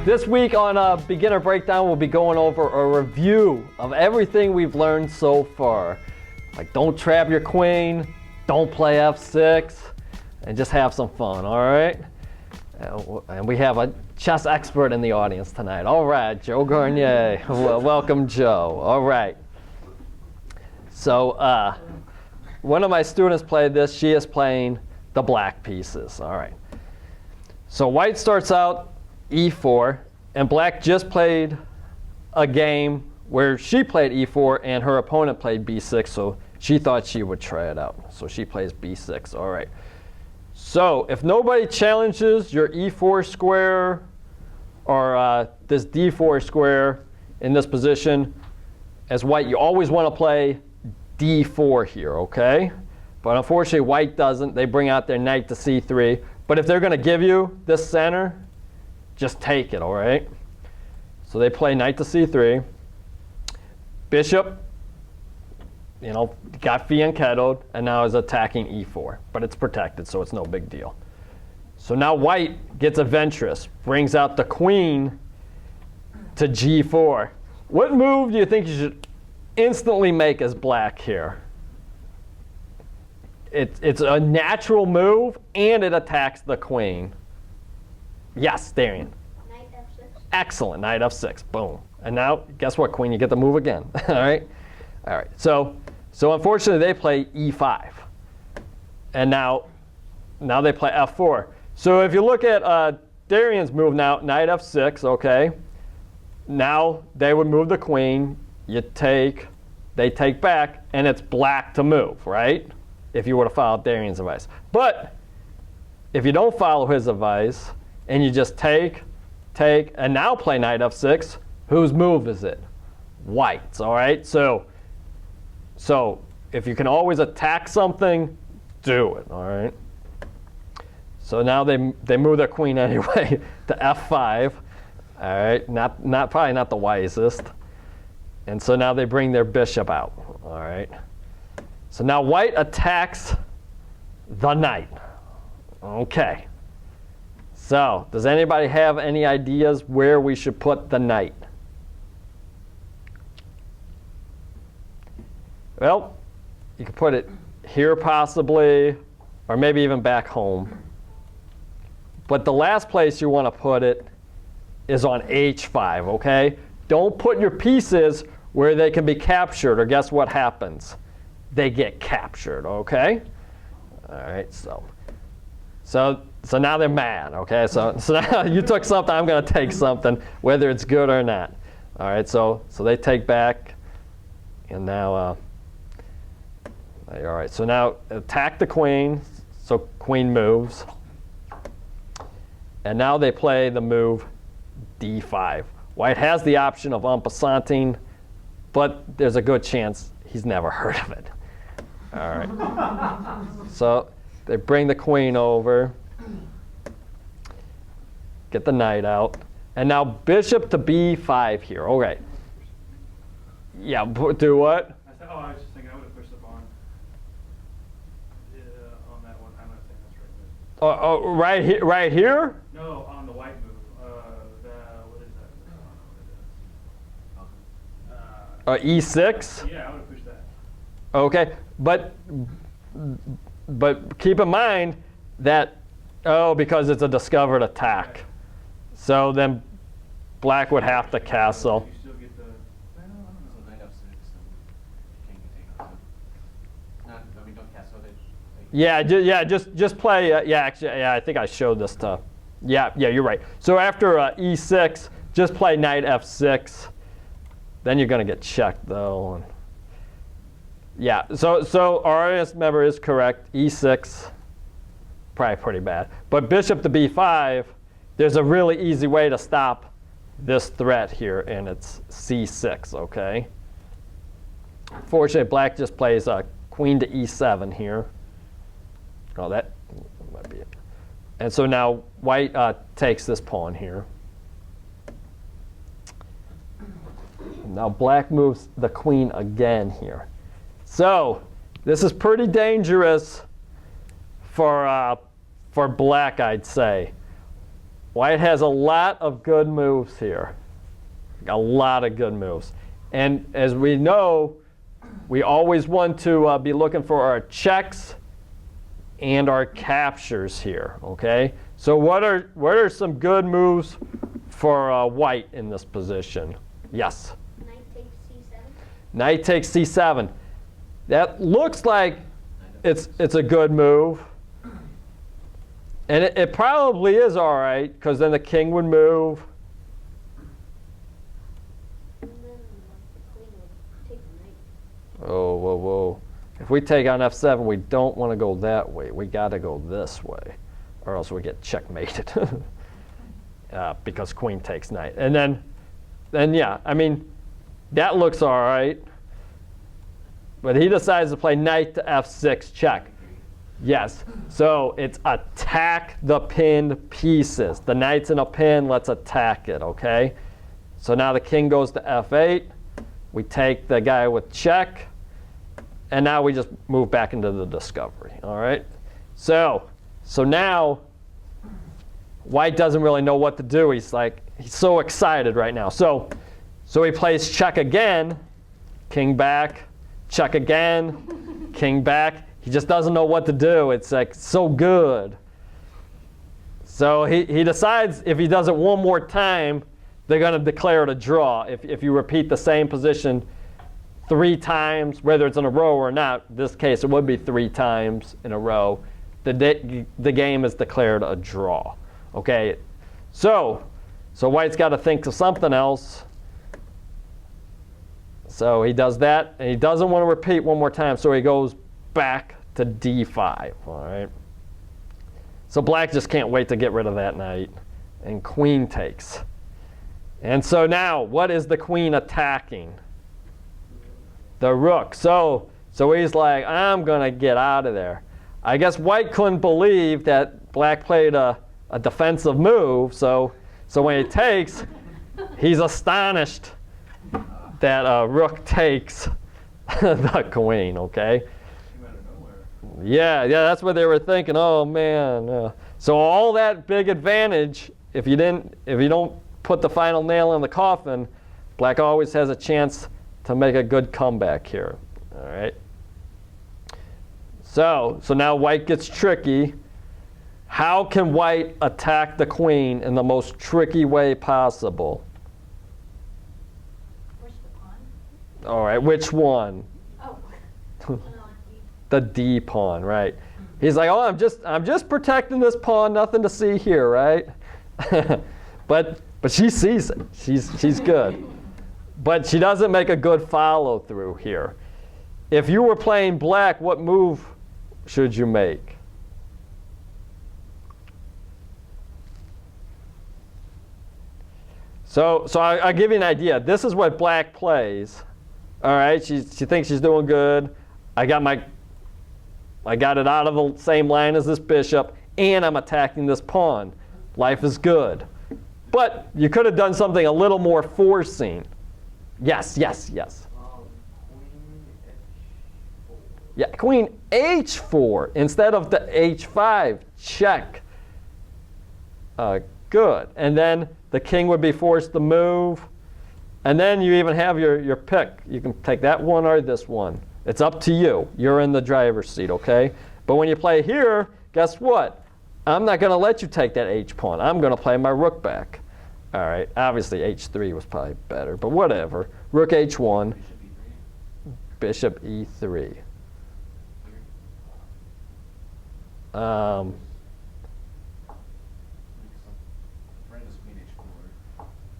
This week on Beginner Breakdown, we'll be going over a review of everything we've learned so far. Like, don't trap your queen, don't play f6, and just have some fun, all right? And we have a chess expert in the audience tonight. All right, Joe Garnier. Welcome, Joe. All right. So one of my students played this. She is playing the black pieces. All right. So white starts out e4, and black just played a game where she played e4 and her opponent played b6, so she thought she would try it out. So she plays b6. All right. So if nobody challenges your e4 square or this d4 square in this position, as white, you always want to play d4 here, okay? But unfortunately, white doesn't. They bring out their knight to c3. But if they're going to give you this center, just take it, all right? So they play knight to c3. Bishop, you know, got Fegatello'd, and now is attacking e4. But it's protected, so it's no big deal. So now white gets adventurous, brings out the queen to g4. What move do you think you should instantly make as black here? It's a natural move, and it attacks the queen. Yes, Darian. Knight f6. Excellent, knight f6, boom. And now, guess what, queen? You get to move again, all right? All right, so unfortunately, they play e5. And now they play f4. So if you look at Darian's move now, knight f6, okay? Now they would move the queen. You take, they take back, and it's black to move, right? If you were to follow Darian's advice. But if you don't follow his advice, and you just take, and now play knight f6, whose move is it? White's, all right? So if you can always attack something, do it, all right? So now they move their queen anyway to f5, all right? Probably not the wisest. And so now they bring their bishop out, all right? So now white attacks the knight. Okay. So does anybody have any ideas where we should put the knight? Well, you could put it here possibly, or maybe even back home. But the last place you want to put it is on h5, okay? Don't put your pieces where they can be captured, or guess what happens? They get captured, okay? All right, so now they're mad, okay? So now you took something, I'm going to take something, whether it's good or not. All right, so they take back, and now, all right, so now attack the queen, so queen moves. And now they play the move d5. White has the option of en passanting, but there's a good chance he's never heard of it. All right. So they bring the queen over, get the knight out, and now bishop to b5 here. All right. Yeah, do what? I was just thinking I would have pushed the pawn on that one. I'm not saying that's right. Right here? No, on the white move. What is that? E6? Yeah, I would have pushed that. Okay, but keep in mind that, because it's a discovered attack. So then black would have to castle. You still get the... So knight f6, and king can take on it. Don't castle it. Just play. I think I showed this to. Yeah, you're right. So after e6, just play knight f6. Then you're going to get checked though. Yeah. So our audience member is correct. E6, probably pretty bad. But bishop to b5, there's a really easy way to stop this threat here, and it's c6. Okay. Fortunately, black just plays queen to e7 here. Oh, that might be it. And so now white takes this pawn here. Now black moves the queen again here. So this is pretty dangerous for black, I'd say. White has a lot of good moves here. A lot of good moves. And as we know, we always want to be looking for our checks and our captures here, okay? So what are some good moves for white in this position? Yes? Knight takes c7. Knight takes c7. That looks like it's a good move. And it probably is all right, because then the king would move. And then the queen would take the knight. Oh, whoa, whoa. If we take on f7, we don't want to go that way. We got to go this way, or else we get checkmated. Because queen takes knight. And then yeah, I mean, that looks all right. But he decides to play knight to f6 check. Yes, so it's attack the pinned pieces. The knight's in a pin, let's attack it, okay? So now the king goes to f8. We take the guy with check. And now we just move back into the discovery, all right? So now white doesn't really know what to do. He's so excited right now. So he plays check again, king back, check again, king back. He just doesn't know what to do. It's like so good. So he decides if he does it one more time, they're going to declare it a draw. If you repeat the same position 3 times, whether it's in a row or not, in this case it would be 3 times in a row, the game is declared a draw. Okay, so white's got to think of something else. So he does that, and he doesn't want to repeat one more time, so he goes back to d5. All right. So black just can't wait to get rid of that knight, and queen takes. And so now, what is the queen attacking? The rook. So he's like, I'm going to get out of there. I guess white couldn't believe that black played a defensive move. So when he takes, he's astonished that rook takes the queen, okay? Yeah, that's what they were thinking. Oh, man. So all that big advantage, if you don't put the final nail in the coffin, black always has a chance to make a good comeback here. All right. So now white gets tricky. How can white attack the queen in the most tricky way possible? Where's the pawn? All right, which one? Oh. No, The D pawn, right? He's like, oh, I'm just protecting this pawn, nothing to see here, right? but she sees it. She's good. But she doesn't make a good follow through here. If you were playing black, what move should you make? So I'll give you an idea. This is what black plays. All right, she thinks she's doing good. I got it out of the same line as this bishop, and I'm attacking this pawn. Life is good. But you could have done something a little more forcing. Yes. Queen H4. Yeah, queen H4 instead of the H5. Check. Good. And then the king would be forced to move. And then you even have your pick. You can take that one or this one. It's up to you. You're in the driver's seat, okay? But when you play here, guess what? I'm not going to let you take that H pawn. I'm going to play my rook back. All right, obviously H3 was probably better, but whatever. Rook H1, Bishop E3.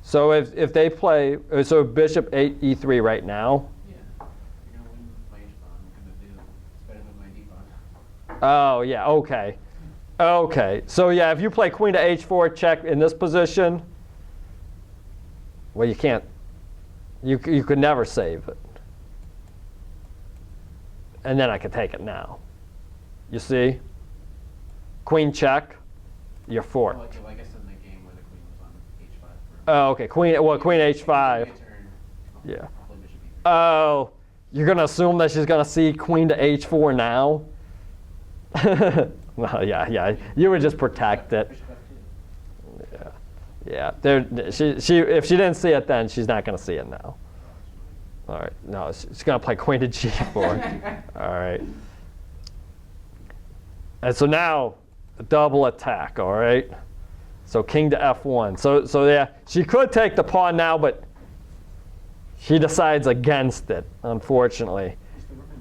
So if they play, so Bishop E3 right now. Yeah, you're gonna win my H pawn. What can I do? It's better than my D pawn. Oh yeah, okay. Okay, so yeah, if you play queen to H4 check in this position, well, you can't. You could never save it. And then I could take it now. You see? Queen check, you're forked. Well, I guess in the game where the queen was on H5. Oh, okay. Queen H5. Yeah. Oh, you're gonna assume that she's gonna see queen to H4 now? Well, yeah. You would just protect it. Yeah. Yeah, she if she didn't see it then, she's not going to see it now. All right, no, she's going to play queen to g4. All right. And so now, a double attack, all right? So king to f1. So yeah, she could take the pawn now, but she decides against it, unfortunately. Is the rook on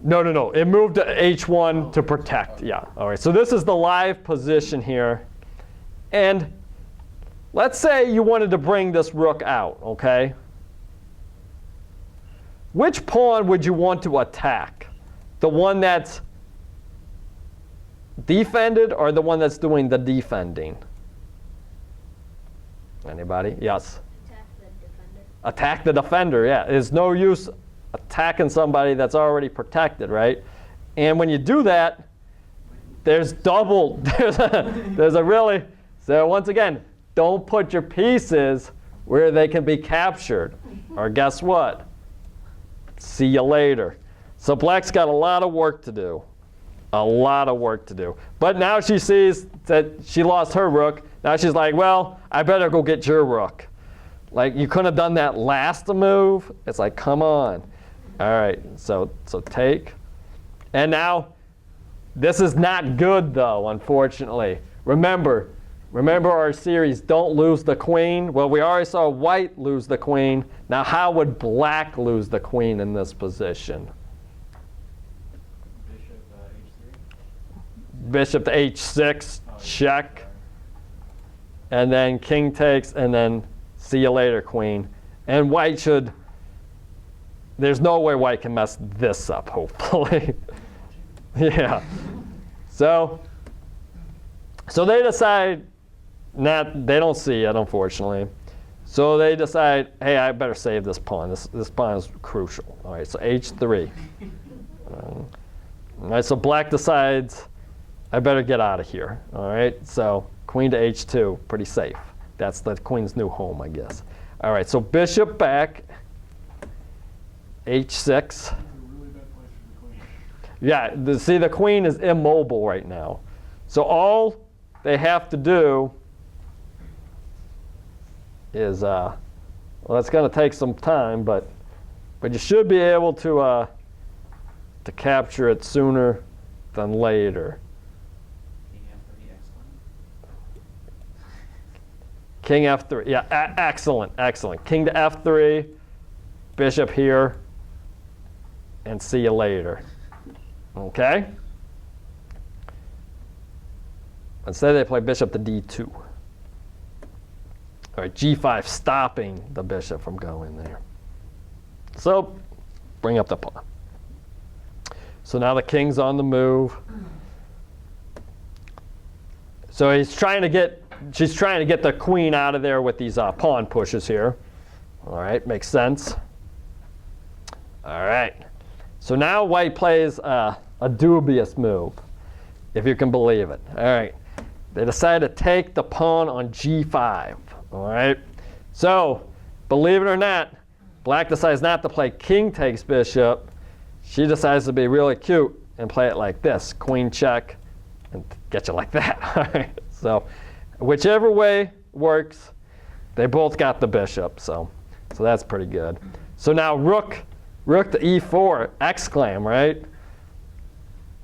G1? No. It moved to h1 to protect. Yeah. All right. So this is the live position here. And let's say you wanted to bring this rook out, okay? Which pawn would you want to attack? The one that's defended or the one that's doing the defending? Anybody? Yes. Attack the defender. Attack the defender, yeah. There's no use attacking somebody that's already protected, right? And when you do that, there's a really, so once again, don't put your pieces where they can be captured. Or guess what? See you later. So black's got a lot of work to do. A lot of work to do. But now she sees that she lost her rook. Now she's like, well, I better go get your rook. Like, you couldn't have done that last move. It's like, come on. All right, so take. And now, this is not good, though, unfortunately. Remember our series, don't lose the queen. Well, we already saw white lose the queen. Now, how would black lose the queen in this position? Bishop to h6, check. And then king takes, and then see you later, queen. And white should, there's no way white can mess this up, hopefully. Yeah. So they decide, they don't see it, unfortunately. So they decide, hey, I better save this pawn. This pawn is crucial. All right, so h3. All right, so black decides, I better get out of here. All right, so queen to h2, pretty safe. That's the queen's new home, I guess. All right, so bishop back, h6. Yeah, see, the queen is immobile right now. So all they have to do is, well, it's going to take some time, but you should be able to capture it sooner than later. King f3, yeah, excellent. King to f3, bishop here, and see you later. Okay? Instead they play bishop to d2. All right, g5 stopping the bishop from going there. So bring up the pawn. So now the king's on the move. So she's trying to get the queen out of there with these pawn pushes here. All right, makes sense. All right. So now white plays a dubious move, if you can believe it. All right. They decide to take the pawn on g5. All right. So, believe it or not, black decides not to play king takes bishop. She decides to be really cute and play it like this, queen check, and get you like that. All right. So, whichever way works, they both got the bishop. So that's pretty good. So now rook to e4, exclaim, right?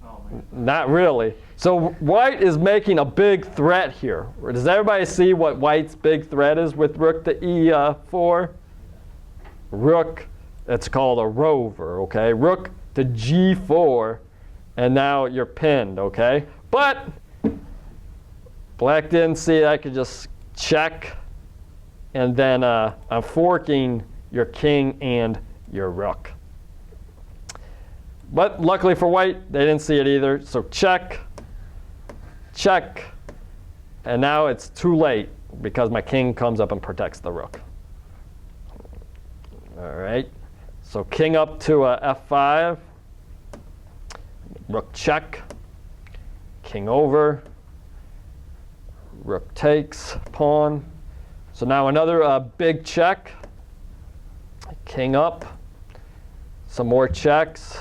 Oh, man. Not really. So white is making a big threat here. Does everybody see what white's big threat is with rook to e4? Rook, it's called a rover, okay? Rook to g4, and now you're pinned, okay? But black didn't see I could just check, and then I'm forking your king and your rook. But luckily for white, they didn't see it either. So check, check, and now it's too late because my king comes up and protects the rook. All right, so king up to f5, rook check, king over, rook takes, pawn. So now another big check, king up, some more checks,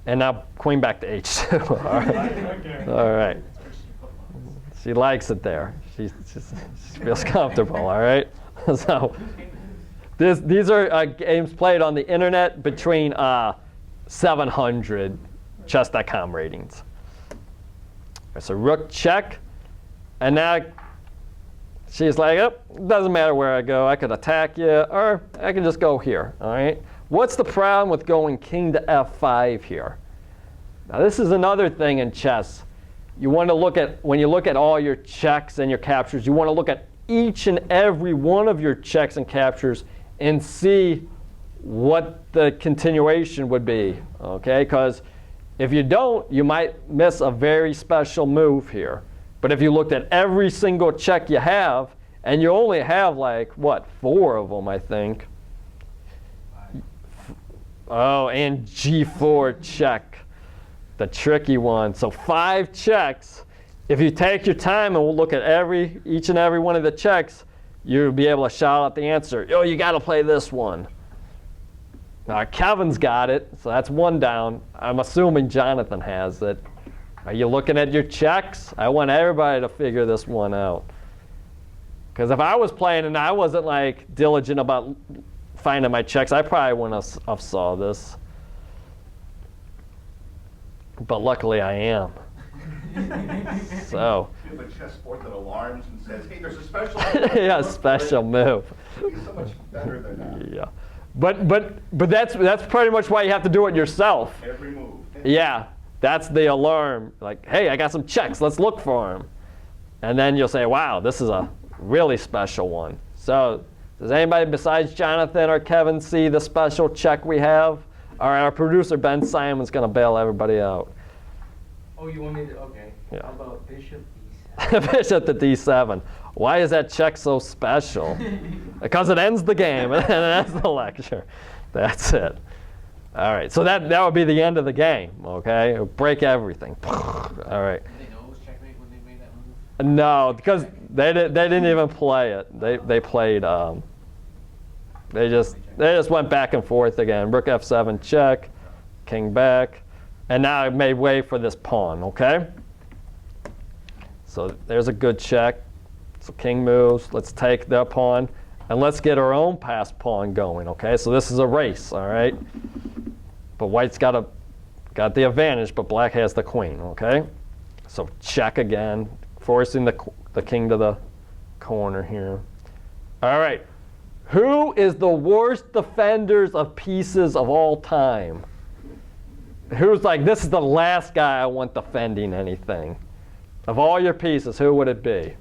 and now queen back to h2. All right. Okay. All right. She likes it there. She feels comfortable, all right? So these are games played on the internet between 700 chess.com ratings. So rook check, and now she's like, oh, it doesn't matter where I go. I could attack you, or I can just go here, all right? What's the problem with going king to f5 here? Now this is another thing in chess. You want to look at, when you look at all your checks and your captures, you want to look at each and every one of your checks and captures and see what the continuation would be, okay? Because if you don't, you might miss a very special move here. But if you looked at every single check you have, and you only have like, what, 4 of them, I think. Oh, and g4 check, the tricky one. So 5 checks. If you take your time and we'll look at each and every one of the checks, you'll be able to shout out the answer. Oh, you got to play this one. Now, Kevin's got it, so that's 1 down. I'm assuming Jonathan has it. Are you looking at your checks? I want everybody to figure this one out. Because if I was playing and I wasn't like diligent about finding my checks, I probably wouldn't have saw this. But luckily I am. So. You have a chessboard that alarms and says, hey, there's a special move. Yeah, special move. He's so much better than that. Yeah. But that's pretty much why you have to do it yourself. Every move. Yeah. That's the alarm. Like, hey, I got some checks. Let's look for them. And then you'll say, wow, this is a really special one. So does anybody besides Jonathan or Kevin see the special check we have? All right, our producer, Ben Simon's going to bail everybody out. Oh, you want me to? Okay. Yeah. How about bishop d7? Bishop to d7. Why is that check so special? Because it ends the game and it ends the lecture. That's it. All right, so that would be the end of the game, okay? It'll break everything. All right. Did they know it was checkmate when they made that move? No, because they didn't even play it. They played. They just went back and forth again. Rook f7 check, king back, and now it made way for this pawn. Okay. So there's a good check. So king moves. Let's take the pawn, and let's get our own passed pawn going. Okay. So this is a race. All right. But white's got the advantage, but black has the queen. Okay. So check again, forcing the king to the corner here. All right. Who is the worst defenders of pieces of all time? Who's like, this is the last guy I want defending anything? Of all your pieces, who would it be?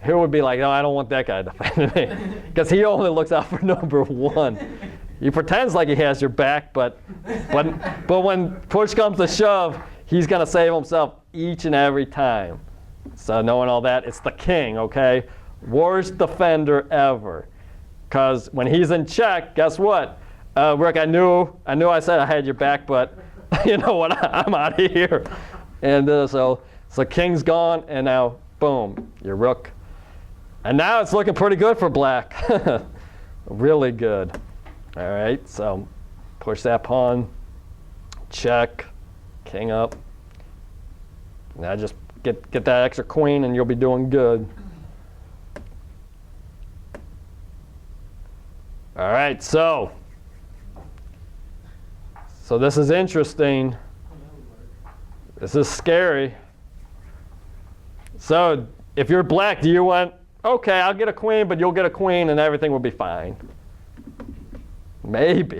Who would be like, no, I don't want that guy defending me? Because he only looks out for number 1. He pretends like he has your back, but when push comes to shove, he's going to save himself each and every time. So knowing all that, it's the king, okay? Worst defender ever. Because when he's in check, guess what? Rick, I knew I said I had your back, but you know what? I'm out of here. And so king's gone, and now, boom, your rook. And now it's looking pretty good for black. Really good. All right, so push that pawn, check, king up. Now just get that extra queen, and you'll be doing good. All right, so this is interesting. This is scary. So if you're black, do you want, okay, I'll get a queen, but you'll get a queen and everything will be fine? Maybe.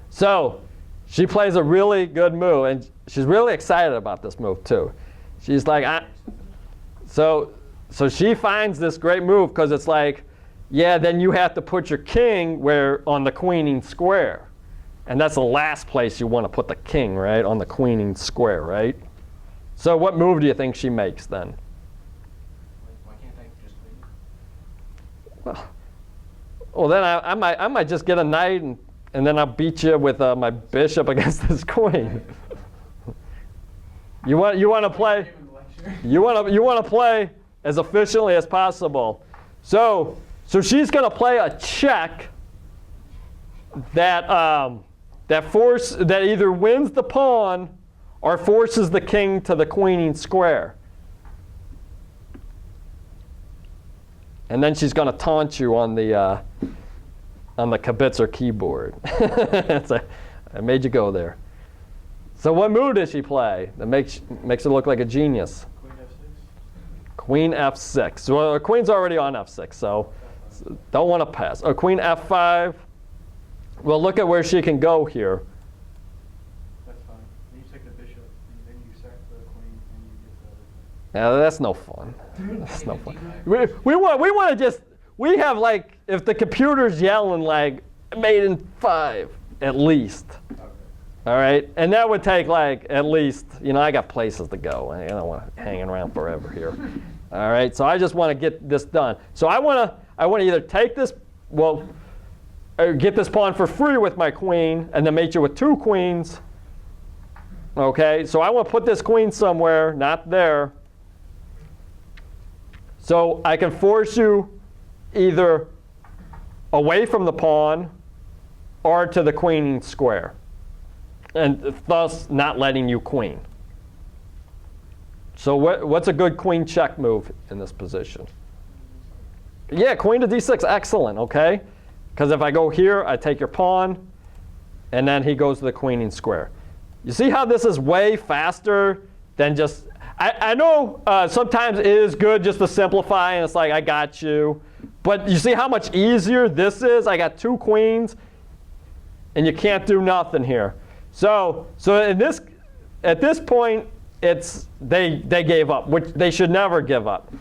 So she plays a really good move, and she's really excited about this move too. She's like, so she finds this great move because it's like, yeah, then you have to put your king on the queening square. And that's the last place you want to put the king, right? On the queening square, right? So what move do you think she makes then? Why can't I just win? Well, then I might just get a knight and then I'll beat you with my bishop against this queen. You want to play? You want to play as efficiently as possible. So she's going to play a check that that either wins the pawn or forces the king to the queening square. And then she's going to taunt you on the kibitzer keyboard. I made you go there. So what move does she play that makes her look like a genius? Queen F6. Queen F6. Well, queen's already on F6, so don't want to pass. Or Queen F5. Well, look at where she can go here. That's fine. Then you take the bishop, and then you sack the queen, and you get the other thing. Yeah, that's no fun. That's no fun. We want to just, we have like, if the computer's yelling like, mate in 5, at least. All right, and that would take like at least, I got places to go. I don't want to hanging around forever here. All right, so I just want to get this done. So I want to either take this, or get this pawn for free with my queen, and then mate you with 2 queens. Okay, so I want to put this queen somewhere, not there. So I can force you either away from the pawn or to the queening square, and thus not letting you queen. So what's a good queen check move in this position? Yeah, queen to d6, excellent, okay? Because if I go here, I take your pawn, and then he goes to the queening square. You see how this is way faster than just, I know sometimes it is good just to simplify, and it's like, I got you. But you see how much easier this is? I got 2 queens, and you can't do nothing here. So at this point, they gave up, which they should never give up,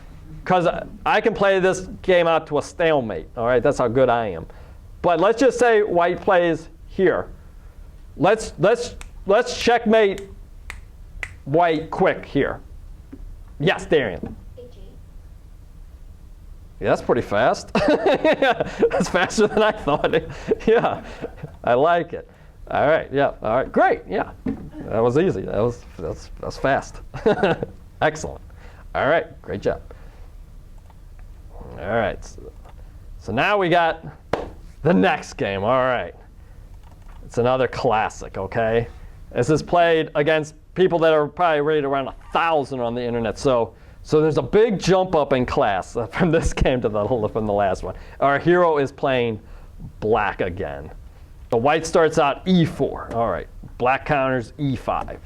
because I can play this game out to a stalemate. All right, that's how good I am. But let's just say white plays here. Let's checkmate white quick here. Yes, Darian. H8. Yeah, that's pretty fast. Yeah, that's faster than I thought. Yeah, I like it. All right, yeah, all right, great, yeah. That was easy, that's fast. Excellent. All right, great job. All right, so now we got the next game, all right. It's another classic, okay? This is played against people that are probably rated around 1,000 on the internet, so there's a big jump up in class from this game to from the last one. Our hero is playing black again. The white starts out e4. All right, black counters e5.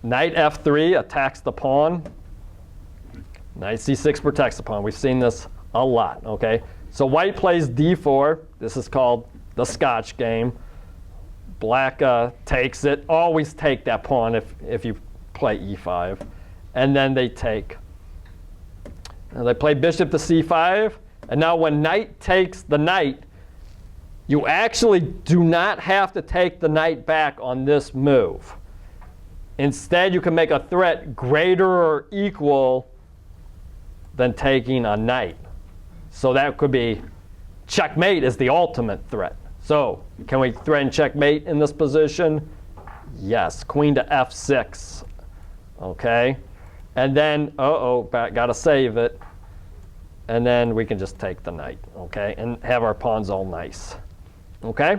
Knight f3 attacks the pawn. Knight c6 protects the pawn. We've seen this a lot, okay? So white plays d4. This is called the Scotch game. Black takes it. Always take that pawn if you play e5. And then they take. And they play bishop to c5. And now when knight takes the knight, you actually do not have to take the knight back on this move. Instead, you can make a threat greater or equal than taking a knight. So that could be checkmate is the ultimate threat. So can we threaten checkmate in this position? Yes, queen to f6. Okay, and then, gotta save it. And then we can just take the knight, okay, and have our pawns all nice. Okay?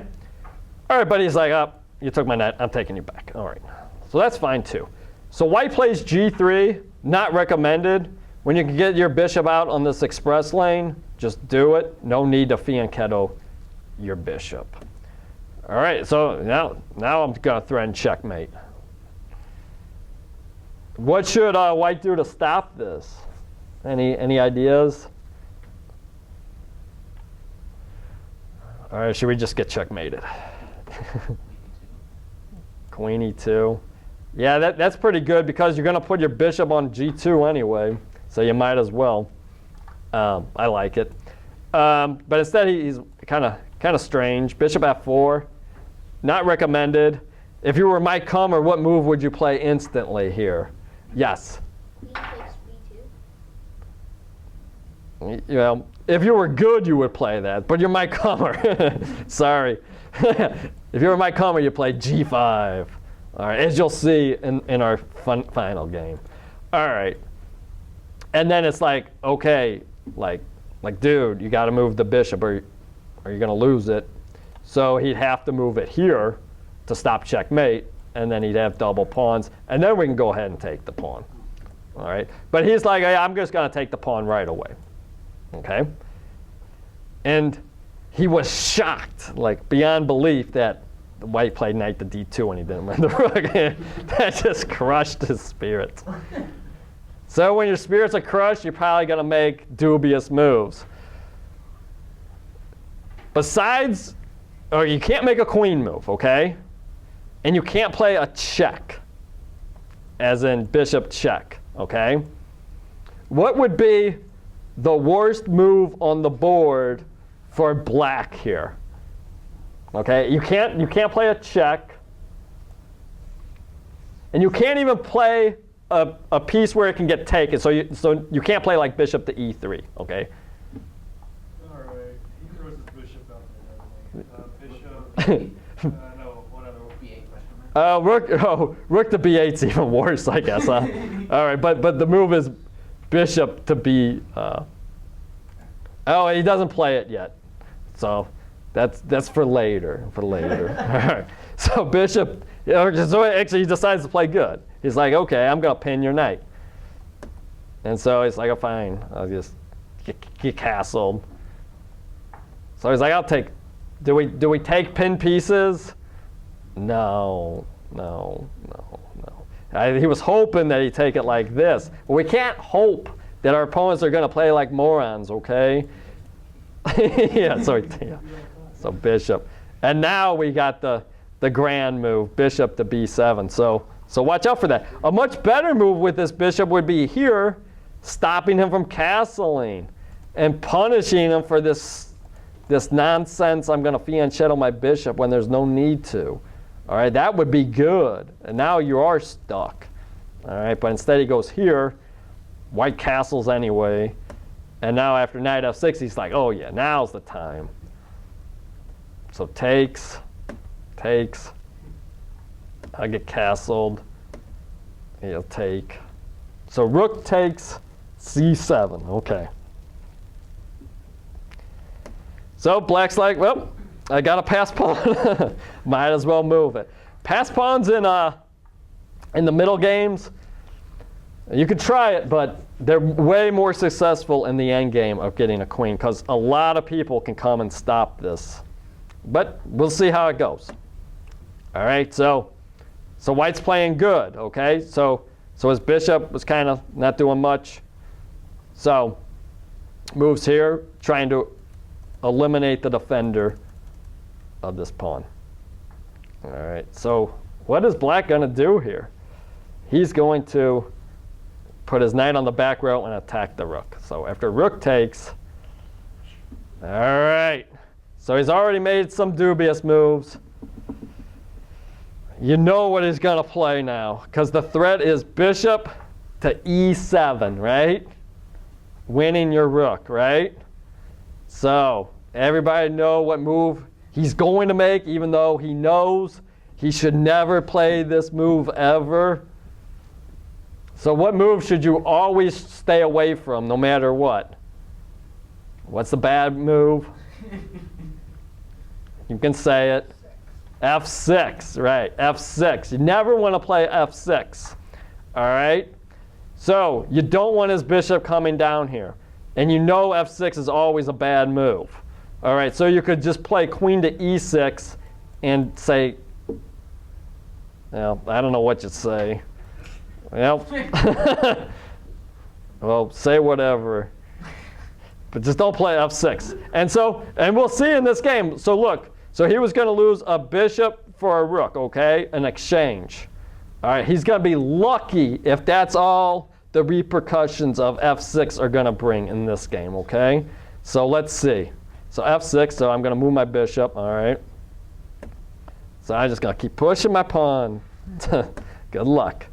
All right, buddy, he's like, you took my knight, I'm taking you back. All right, so that's fine too. So white plays g3, not recommended. When you can get your bishop out on this express lane, just do it. No need to fianchetto your bishop. All right, so now I'm gonna threaten checkmate. What should white do to stop this? Any ideas? All right, should we just get checkmated? Queen e2. Yeah, that's pretty good because you're going to put your bishop on g2 anyway, so you might as well. I like it. But instead, he's kind of strange. Bishop f4, not recommended. If you were Mike Kummer, what move would you play instantly here? Yes. Queen takes b2. Well, if you were good, you would play that. But you're Mike Kummer. Sorry. If you were Mike Kummer, you play g5. All right, as you'll see in our final game. All right. And then it's like, okay, like dude, you got to move the bishop or you're going to lose it. So he'd have to move it here. to stop checkmate, and then he'd have double pawns, and then we can go ahead and take the pawn. All right, but he's like, hey, I'm just going to take the pawn right away. Okay, and he was shocked, like beyond belief, that the white played knight to d2 and he didn't win the rook. That just crushed his spirits. So when your spirits are crushed, you're probably going to make dubious moves. Besides, or you can't make a queen move, okay? And you can't play a check, as in bishop check, okay? What would be the worst move on the board for black here? Okay, you can't play a check, and you can't even play a piece where it can get taken. So you can't play like bishop to e3. Okay. All right. He throws his bishop out there. Bishop. No, one other. B8 question mark. Rook to b8 is even worse, I guess. Huh? All right, but the move is bishop to b. Oh, he doesn't play it yet, so that's for later. For later. All right. So bishop. So actually, he decides to play good. He's like, okay, I'm gonna pin your knight. And so he's like, oh, fine, I'll just get castled. So he's like, I'll take. Do we take pin pieces? No. He was hoping that he'd take it like this. But we can't hope that our opponents are gonna play like morons, okay? Yeah. So bishop, and now we got the grand move, bishop to b7. So watch out for that. A much better move with this bishop would be here, stopping him from castling and punishing him for this nonsense. I'm going to fianchetto my bishop when there's no need to. All right, that would be good. And now you are stuck. All right, but instead he goes here, white castles anyway. And now after knight f6, he's like, oh yeah, now's the time. So takes. I get castled. He'll take. So rook takes c7. Okay. So black's like, well, I got a pass pawn. Might as well move it. Pass pawns in the middle games, you could try it, but they're way more successful in the end game of getting a queen because a lot of people can come and stop this. But we'll see how it goes. All right, so white's playing good, okay? So his bishop was kind of not doing much. So moves here, trying to eliminate the defender of this pawn. All right, so what is black going to do here? He's going to put his knight on the back row and attack the rook. So after rook takes, all right. So he's already made some dubious moves. You know what he's going to play now, because the threat is bishop to e7, right? Winning your rook, right? So everybody know what move he's going to make, even though he knows he should never play this move ever. So what move should you always stay away from, no matter what? What's the bad move? You can say it. F6, right, F6. You never want to play F6, all right? So you don't want his bishop coming down here. And you know F6 is always a bad move. All right, so you could just play queen to E6 and say, well, I don't know what you'd say. Well, well, say whatever. But just don't play F6. And we'll see in this game. So look, so he was going to lose a bishop for a rook, okay, in exchange. All right, he's going to be lucky if that's all the repercussions of F6 are going to bring in this game, okay? So let's see. So F6, so I'm going to move my bishop, all right? So I'm just going to keep pushing my pawn. Good luck.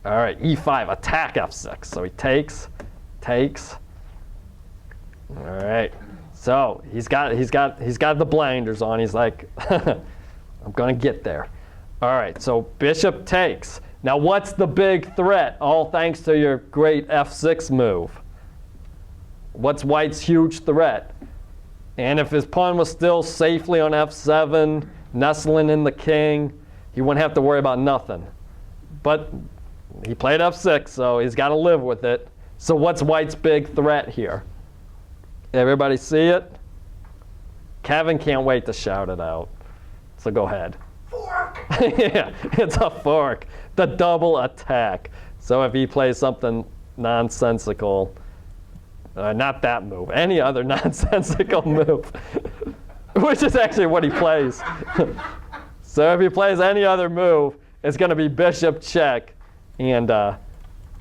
All right, E5, attack F6. So he takes. All right. So he's got the blinders on. He's like, I'm going to get there. All right, so bishop takes. Now what's the big threat? All thanks to your great F6 move. What's white's huge threat? And if his pawn was still safely on F7, nestling in the king, he wouldn't have to worry about nothing. But he played f6, so he's got to live with it. So what's white's big threat here? Everybody see it? Kevin can't wait to shout it out. So go ahead. Fork! Yeah, it's a fork. The double attack. So if he plays something nonsensical, not that move, any other nonsensical move, which is actually what he plays. So if he plays any other move, it's going to be bishop check, and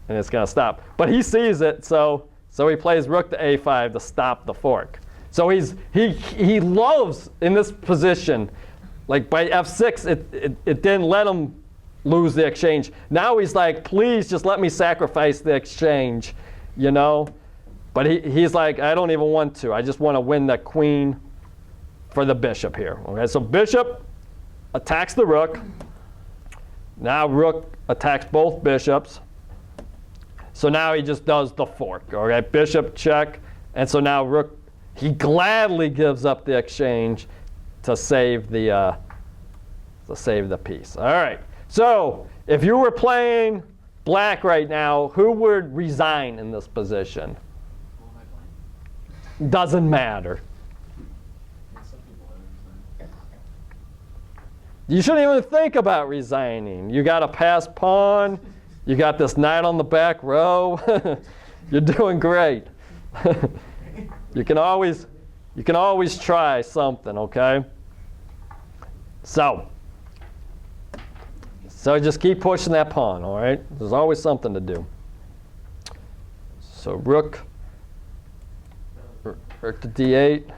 it's going to stop. But he sees it, so he plays rook to a5 to stop the fork. So he loves in this position, like by f6, it didn't let him lose the exchange. Now he's like, please just let me sacrifice the exchange, you know? But he's like, I don't even want to. I just want to win the queen for the bishop here. Okay, so bishop attacks the rook. Now rook attacks both bishops. So now he just does the fork. Okay, bishop check. And so now rook, he gladly gives up the exchange to save the piece. All right. So if you were playing black right now, who would resign in this position? What am I playing? Doesn't matter. Yeah, some people are resigning. You shouldn't even think about resigning. You got a pass pawn. You got this knight on the back row. You're doing great. You can always try something, okay? So just keep pushing that pawn, all right? There's always something to do. So rook to d8,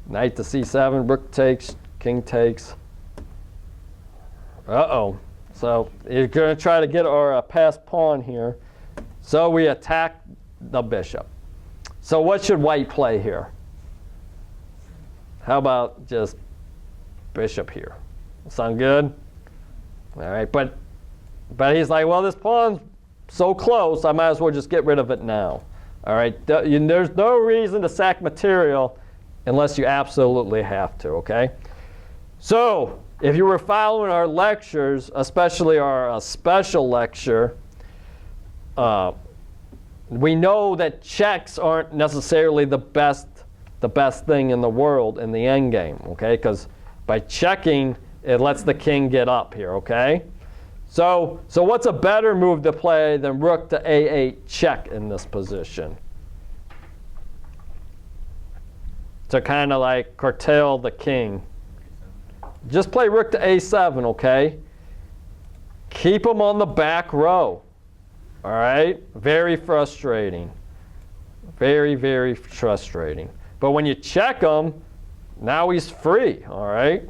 knight to c7, rook takes, king takes. Uh-oh. So you're going to try to get our passed pawn here. So we attack the bishop. So what should white play here? How about just bishop here? Sound good? All right, but he's like, well, this pawn's so close, I might as well just get rid of it now. All right, there's no reason to sack material unless you absolutely have to, okay? So if you were following our lectures, especially our special lecture, we know that checks aren't necessarily the best thing in the world in the endgame, okay? Because by checking, it lets the king get up here, okay? So what's a better move to play than rook to a8 check in this position? To kind of like curtail the king. Just play rook to a7, okay? Keep him on the back row, all right? Very frustrating. Very, very frustrating. But when you check him, now he's free, all right?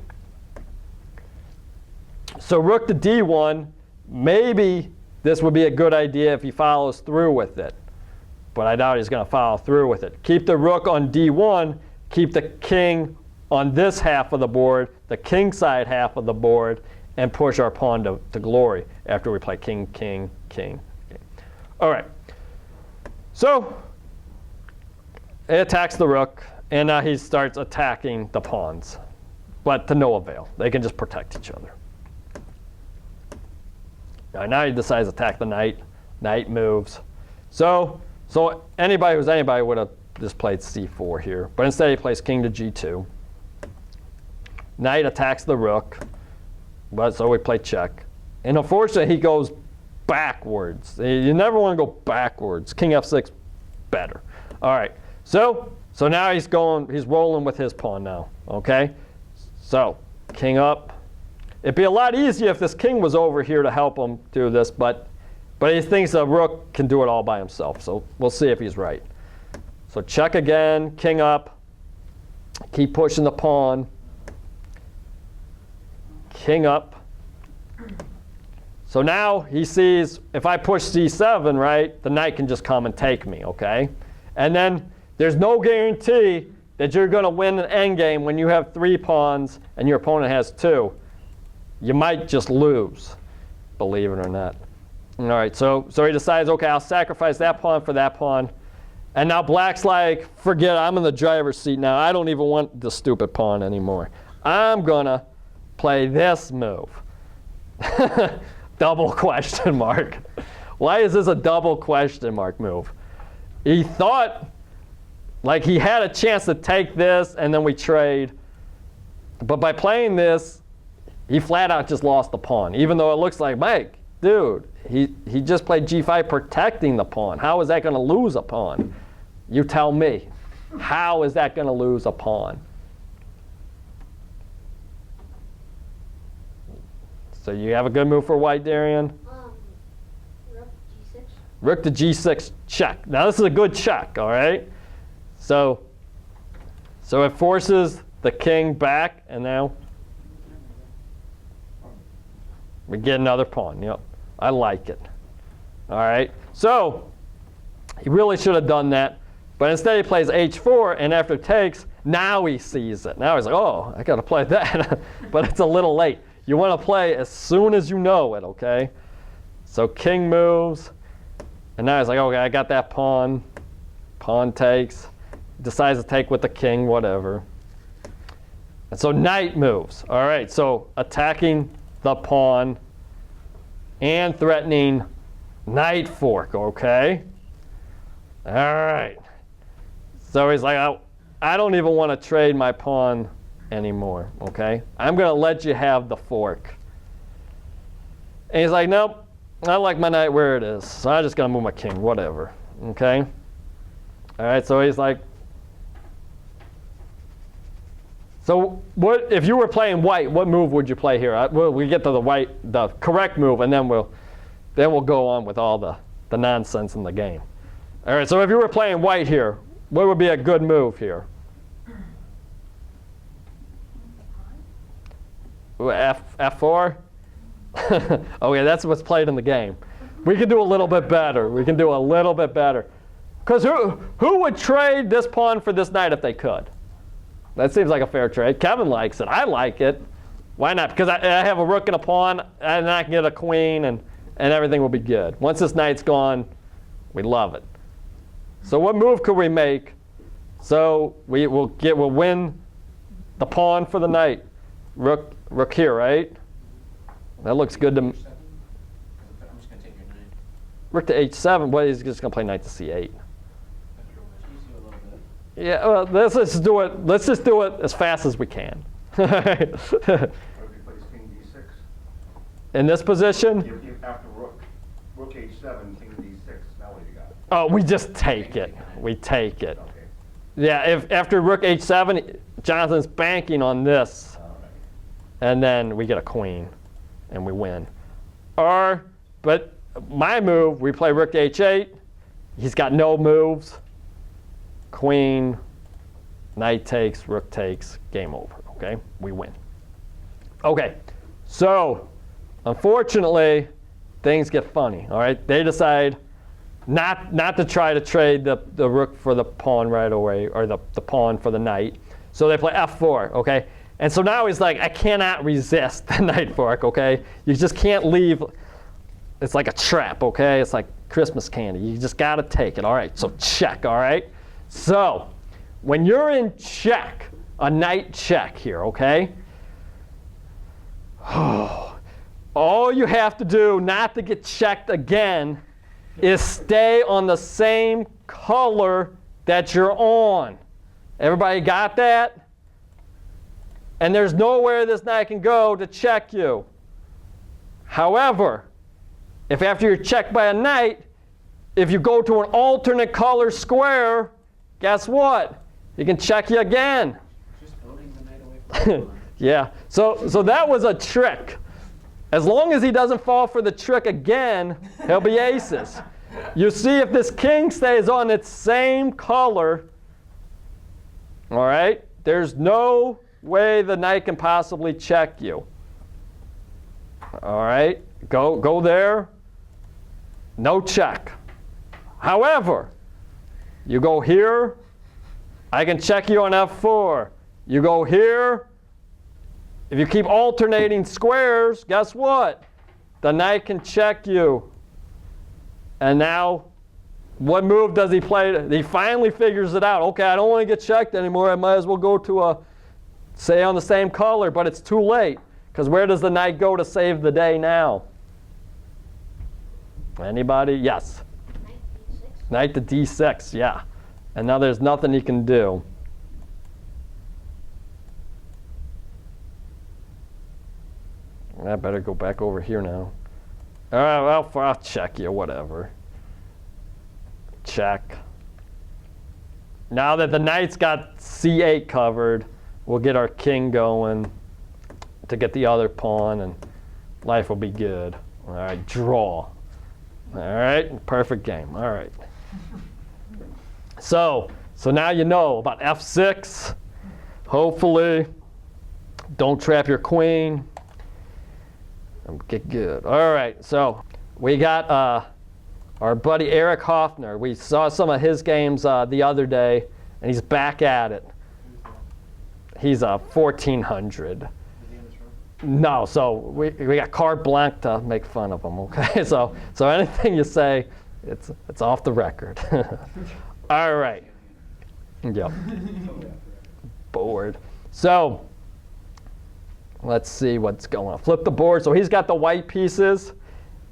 So rook to d1, maybe this would be a good idea if he follows through with it. But I doubt he's going to follow through with it. Keep the rook on d1, keep the king on this half of the board, the king side half of the board, and push our pawn to glory after we play king, king, king. Okay. All right. So it attacks the rook, and now he starts attacking the pawns, but to no avail. They can just protect each other. Now he decides to attack the knight. Knight moves. So anybody who's anybody would have just played c4 here, but instead he plays king to g2. Knight attacks the rook, but so we play check. And unfortunately, he goes backwards. You never want to go backwards. King f6, better. All right. So now he's rolling with his pawn now. Okay. So king up. It'd be a lot easier if this king was over here to help him do this, but he thinks a rook can do it all by himself. So we'll see if he's right. So check again, king up. Keep pushing the pawn. King up. So now he sees if I push c7, right, the knight can just come and take me, okay? And then there's no guarantee that you're going to win an endgame when you have 3 pawns and your opponent has 2. You might just lose, believe it or not. All right, so he decides, okay, I'll sacrifice that pawn for that pawn. And now black's like, forget it, I'm in the driver's seat now. I don't even want the stupid pawn anymore. I'm going to play this move. Double question mark. Why is this a double question mark move? He thought like he had a chance to take this and then we trade. But by playing this, he flat out just lost the pawn. Even though it looks like, Mike, dude, he just played g5 protecting the pawn. How is that going to lose a pawn? You tell me. How is that going to lose a pawn? So you have a good move for white, Darian? Rook G6. Rook to G6 check. Now this is a good check, all right? So it forces the king back, and now we get another pawn. Yep, I like it. All right, so he really should have done that, but instead he plays H4, and after takes, now he sees it. Now he's like, oh, I got to play that, but it's a little late. You want to play as soon as you know it, okay? So king moves, and now he's like, okay, I got that pawn. Pawn takes. Decides to take with the king, whatever. And so knight moves. All right, so attacking the pawn and threatening knight fork, okay? All right. So he's like, I don't even want to trade my pawn anymore, okay? I'm going to let you have the fork. And he's like, nope, I like my knight where it is, so I'm just going to move my king, whatever, okay? All right, so he's like, so what if you were playing white, what move would you play here? We get to the correct move, and then we'll go on with all the nonsense in the game. All right, so if you were playing white here, what would be a good move here? F4? Okay, that's what's played in the game. We can do a little bit better. We can do a little bit better. Because who would trade this pawn for this knight if they could? That seems like a fair trade. Kevin likes it. I like it. Why not? Because I have a rook and a pawn, and I can get a queen, and everything will be good. Once this knight's gone, we love it. So what move could we make? So we'll win the pawn for the knight. Rook here, right? That looks good to me. I'm just going to take your knight. Rook to H7. Well, he's just going to play knight to C8. Yeah, well, let's just do it. Let's just do it as fast as we can. What if he plays king d6? In this position? After rook h7, king d6, now what do you got? Oh, we just take it. We take it. Okay. Yeah, if after rook h7, Jonathan's banking on this, All right. and then we get a queen, and we win. But my move, we play rook to h8. He's got no moves. Queen, knight takes, rook takes, game over, okay? We win. Okay, so unfortunately, things get funny, all right? They decide not to try to trade the rook for the pawn right away, or the pawn for the knight. So they play f4, okay? And so now he's like, I cannot resist the knight fork, okay? You just can't leave. It's like a trap, okay? It's like Christmas candy. You just got to take it, all right? So check, all right? So, when you're in check, a knight check here, okay? All you have to do not to get checked again is stay on the same color that you're on. Everybody got that? And there's nowhere this knight can go to check you. However, if after you're checked by a knight, if you go to an alternate color square, guess what? He can check you again. Just voting the knight away from the pawn. Yeah. So that was a trick. As long as he doesn't fall for the trick again, he'll be aces. You see, if this king stays on its same color, all right, there's no way the knight can possibly check you. All right, go there. No check. However, you go here, I can check you on f4. You go here. If you keep alternating squares, guess what? The knight can check you. And now, what move does he play? He finally figures it out. Okay, I don't want to get checked anymore. I might as well go to a, say on the same color, but it's too late. Because where does the knight go to save the day now? Anybody? Yes. Knight D6. Knight to D6, yeah. And now there's nothing he can do. I better go back over here now. All right, well, I'll check you, whatever. Check. Now that the knight's got C8 covered, we'll get our king going to get the other pawn, and life will be good. All right, draw. All right, perfect game. All right. So now you know about F6. Hopefully, don't trap your queen. Get good. All right, so we got our buddy Eric Hoffner. We saw some of his games the other day, and he's back at it. He's 1400. Is he in this room? No, so we got carte blanche to make fun of him. Okay, so anything you say, it's off the record. All right. Yep. Bored. So let's see what's going on. Flip the board. So he's got the white pieces,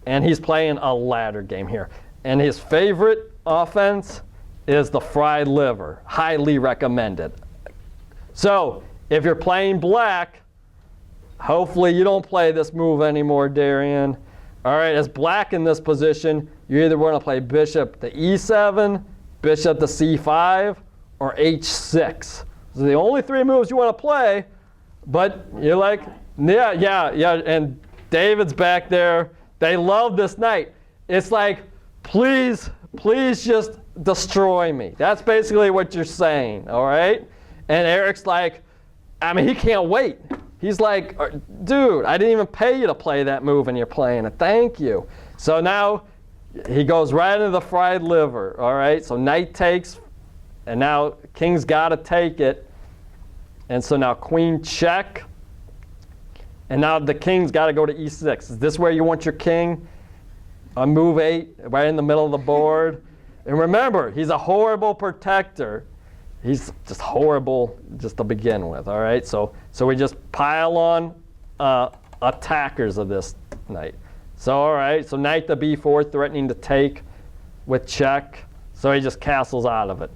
and he's playing a ladder game here. And his favorite offense is the fried liver. Highly recommended. So if you're playing black, hopefully you don't play this move anymore, Darian. All right, as black in this position, you either want to play bishop to E7, bishop to C5, or H6. Those are the only three moves you want to play. But you're like, yeah, and David's back there. They love this knight. It's like, please just destroy me. That's basically what you're saying, all right? And Eric's like, I mean, he can't wait. He's like, dude, I didn't even pay you to play that move, and you're playing it. Thank you. So now he goes right into the fried liver, all right? So knight takes, and now king's got to take it. And so now queen check. And now the king's got to go to E6. Is this where you want your king? On move 8, right in the middle of the board. And remember, he's a horrible protector. He's just horrible just to begin with, all right? So we just pile on attackers of this knight. So, all right, so knight to B4, threatening to take with check. So he just castles out of it.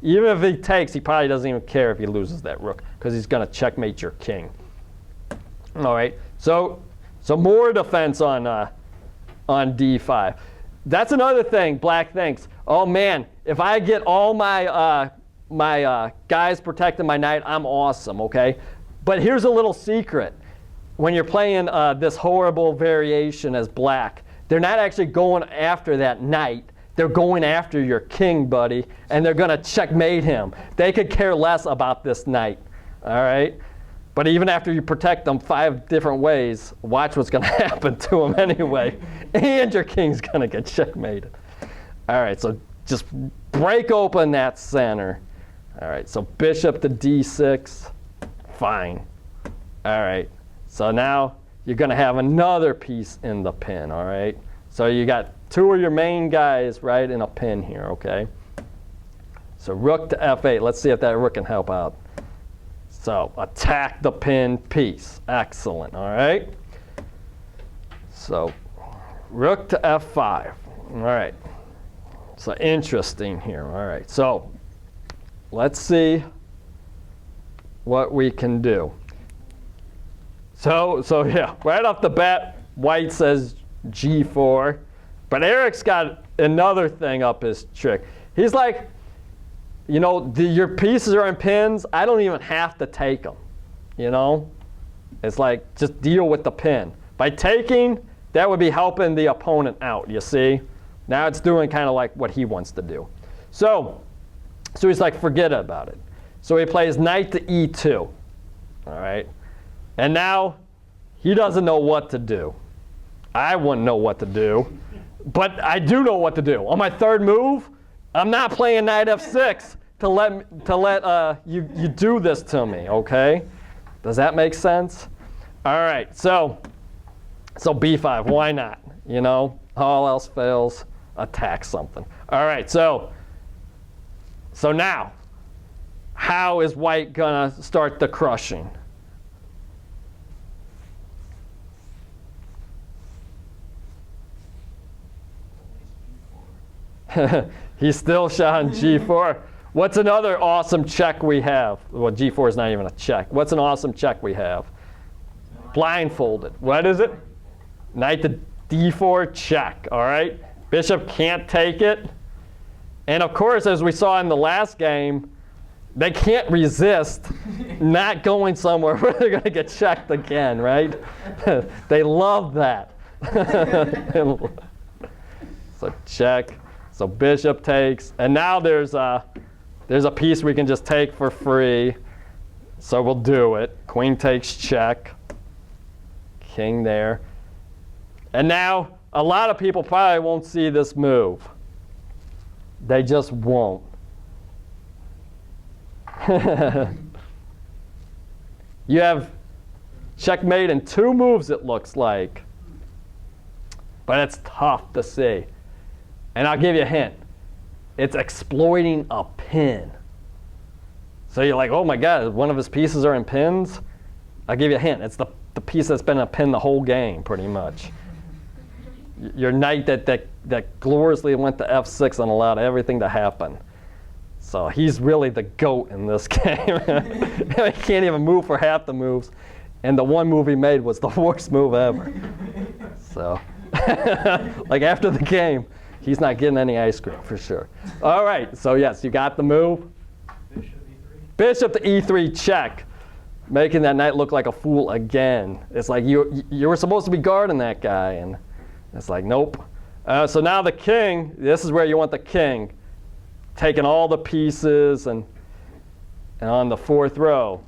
Even if he takes, he probably doesn't even care if he loses that rook, because he's going to checkmate your king. All right, so more defense on D5. That's another thing Black thinks. Oh man, if I get all my guys protecting my knight, I'm awesome. Okay, but here's a little secret: when you're playing this horrible variation as Black, they're not actually going after that knight. They're going after your king, buddy, and they're going to checkmate him. They could care less about this knight, all right? But even after you protect them 5 different ways, watch what's going to happen to him anyway, and your king's going to get checkmated. All right, so just break open that center. All right, so bishop to D6, fine. All right, so now you're going to have another piece in the pin, all right? So you got 2 of your main guys right in a pin here, okay? So rook to F8. Let's see if that rook can help out. So attack the pin piece. Excellent, all right? So rook to F5. All right. So interesting here. All right. So let's see what we can do. So yeah, right off the bat, white says G4. But Eric's got another thing up his trick. He's like, you know, your pieces are in pins. I don't even have to take them, you know? It's like, just deal with the pin. By taking, that would be helping the opponent out, you see? Now it's doing kind of like what he wants to do. So he's like, forget about it. So he plays knight to E2, all right? And now he doesn't know what to do. I wouldn't know what to do. But I do know what to do. On my third move, I'm not playing knight F6 to let you do this to me, okay? Does that make sense? All right, so B5, why not? You know, all else fails, attack something. All right, so now, how is white gonna start the crushing? He's still shot on G4. What's another awesome check we have? Well, G4 is not even a check. What's an awesome check we have? Blindfolded. What is it? Knight to D4 check, all right? Bishop can't take it. And of course, as we saw in the last game, they can't resist not going somewhere where they're going to get checked again, right? They love that. So check. So bishop takes. And now there's a piece we can just take for free. So we'll do it. Queen takes check. King there. And now a lot of people probably won't see this move. They just won't. You have checkmate in 2 moves, it looks like. But it's tough to see. And I'll give you a hint. It's exploiting a pin. So you're like, oh my God, one of his pieces are in pins? I'll give you a hint. It's the piece that's been a pin the whole game, pretty much. Your knight that gloriously went to f6 and allowed everything to happen. So he's really the GOAT in this game. He can't even move for half the moves. And the one move he made was the worst move ever. So, like after the game, he's not getting any ice cream for sure. All right, so yes, you got the move. Bishop to e3 check, making that knight look like a fool again. It's like you were supposed to be guarding that guy, and it's like, nope. So now the king, this is where you want the king, taking all the pieces and on the 4th row.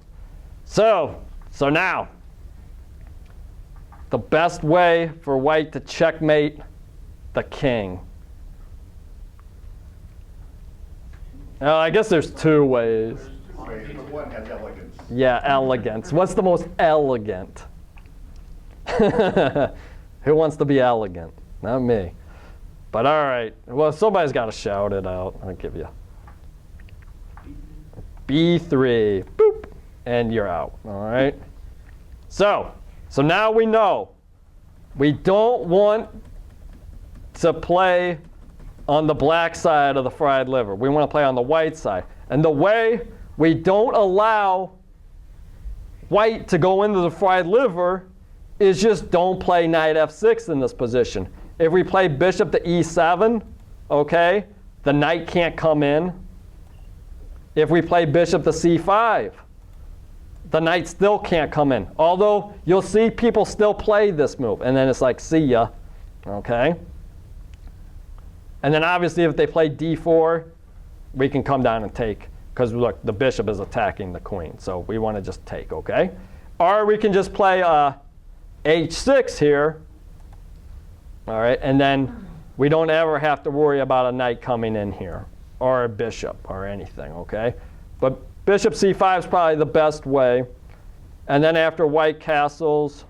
So now, the best way for white to checkmate the king. I guess there's 2 ways. One has elegance. Yeah, elegance. What's the most elegant? Who wants to be elegant? Not me. But all right. Well, somebody's got to shout it out. I'll give you. B3. Boop. And you're out. All right. So now we know we don't want to play on the black side of the fried liver. We want to play on the white side. And the way we don't allow white to go into the fried liver is just don't play knight f6 in this position. If we play bishop to e7, okay, the knight can't come in. If we play bishop to c5, the knight still can't come in. Although you'll see people still play this move, and then it's like, see ya, okay? And then obviously if they play d4, we can come down and take, because look, the bishop is attacking the queen, so we want to just take, okay? Or we can just play h6 here, all right, and then we don't ever have to worry about a knight coming in here, or a bishop, or anything, okay? But bishop c5 is probably the best way. And then after white castles,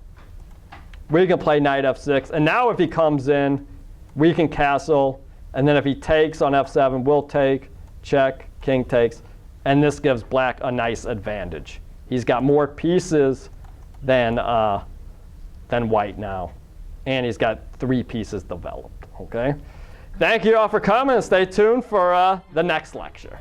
we can play knight f6. And now if he comes in, we can castle. And then if he takes on f7, we'll take, check, king takes. And this gives black a nice advantage. He's got more pieces than white now. And he's got 3 pieces developed, okay? Thank you all for coming. Stay tuned for the next lecture.